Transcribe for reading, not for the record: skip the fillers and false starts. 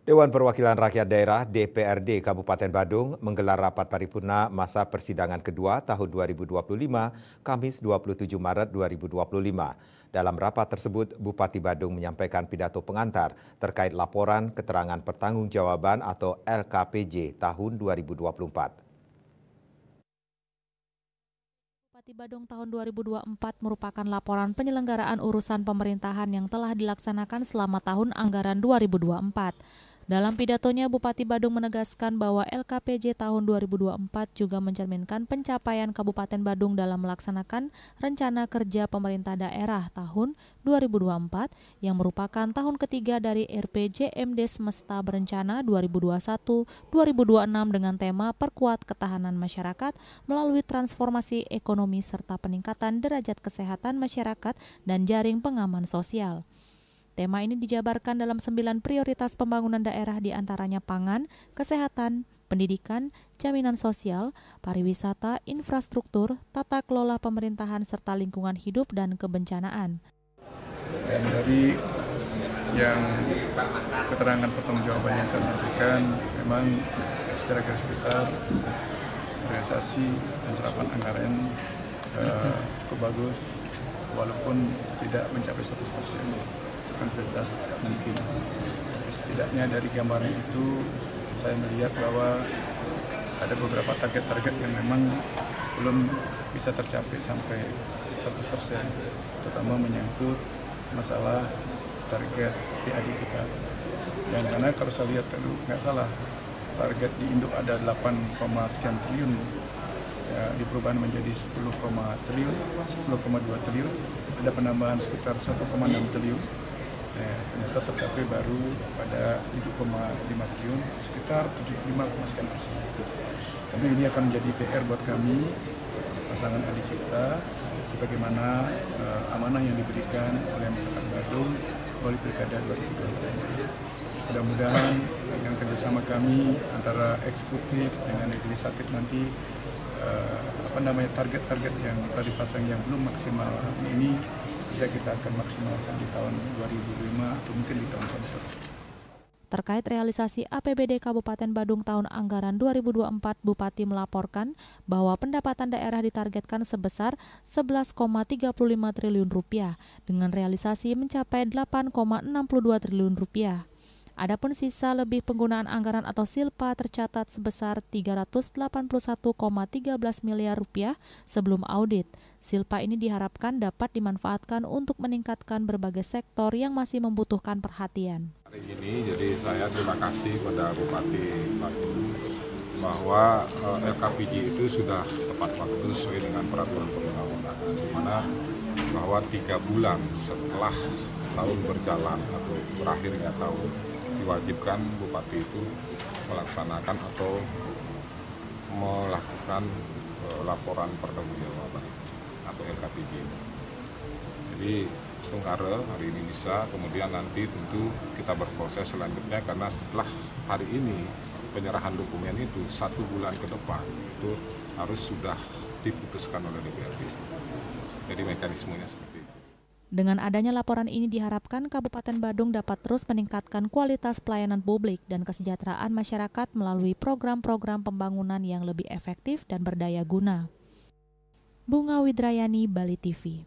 Dewan Perwakilan Rakyat Daerah (DPRD) Kabupaten Badung menggelar rapat paripurna masa persidangan kedua tahun 2025, Kamis 27 Maret 2025. Dalam rapat tersebut, Bupati Badung menyampaikan pidato pengantar terkait laporan keterangan pertanggungjawaban atau LKPJ tahun 2024. Bupati Badung tahun 2024 merupakan laporan penyelenggaraan urusan pemerintahan yang telah dilaksanakan selama tahun anggaran 2024. Dalam pidatonya, Bupati Badung menegaskan bahwa LKPJ tahun 2024 juga mencerminkan pencapaian Kabupaten Badung dalam melaksanakan rencana kerja pemerintah daerah tahun 2024 yang merupakan tahun ketiga dari RPJMD Semesta Berencana 2021-2026 dengan tema Perkuat Ketahanan Masyarakat melalui transformasi ekonomi serta peningkatan derajat kesehatan masyarakat dan jaring pengaman sosial. Tema ini dijabarkan dalam 9 prioritas pembangunan daerah diantaranya pangan, kesehatan, pendidikan, jaminan sosial, pariwisata, infrastruktur, tata kelola pemerintahan, serta lingkungan hidup dan kebencanaan. Dan dari yang keterangan pertanggungjawaban yang saya sampaikan, memang secara garis besar realisasi dan serapan anggaran cukup bagus, walaupun tidak mencapai 100%. Kan sudah jelas tidak mungkin. Tapi setidaknya dari gambaran itu saya melihat bahwa ada beberapa target-target yang memang belum bisa tercapai sampai 100%, terutama menyangkut masalah target PAD kita. Dan karena kalau saya lihat tadi nggak salah, target di induk ada 8, sekian triliun, ya, di perubahan menjadi 10,2 triliun, ada penambahan sekitar 1,6 triliun. Ternyata tercapai baru pada 7,5 triliun, sekitar 75, sekian persen. Tapi ini akan menjadi PR buat kami, pasangan Adi Cipta, sebagaimana amanah yang diberikan oleh masyarakat Badung melalui Pilkada 2024. Mudah-mudahan dengan kerjasama kami antara eksekutif dengan legislatif nanti, target-target yang telah dipasang yang belum maksimal ini bisa kita akan maksimalkan di tahun 2025 atau mungkin di tahun selanjutnya. Terkait realisasi APBD Kabupaten Badung tahun anggaran 2024, Bupati melaporkan bahwa pendapatan daerah ditargetkan sebesar 11,35 triliun rupiah dengan realisasi mencapai 8,62 triliun rupiah. Adapun sisa lebih penggunaan anggaran atau silpa tercatat sebesar 381,13 miliar rupiah sebelum audit. Silpa ini diharapkan dapat dimanfaatkan untuk meningkatkan berbagai sektor yang masih membutuhkan perhatian. Hari ini jadi saya terima kasih pada Bupati Badung bahwa LKPJ itu sudah tepat waktu sesuai dengan peraturan perundang-undangan, di mana bahwa 3 bulan setelah tahun berjalan atau berakhirnya tahun, diwajibkan Bupati itu melaksanakan atau melakukan laporan pertanggungjawaban atau LKPJ. Jadi setengkara hari ini bisa, kemudian nanti tentu kita berproses selanjutnya karena setelah hari ini penyerahan dokumen itu 1 bulan ke depan itu harus sudah diputuskan oleh DPRD. Jadi mekanismenya seperti itu. Dengan adanya laporan ini diharapkan Kabupaten Badung dapat terus meningkatkan kualitas pelayanan publik dan kesejahteraan masyarakat melalui program-program pembangunan yang lebih efektif dan berdaya guna. Bunga Widrayani, Bali TV.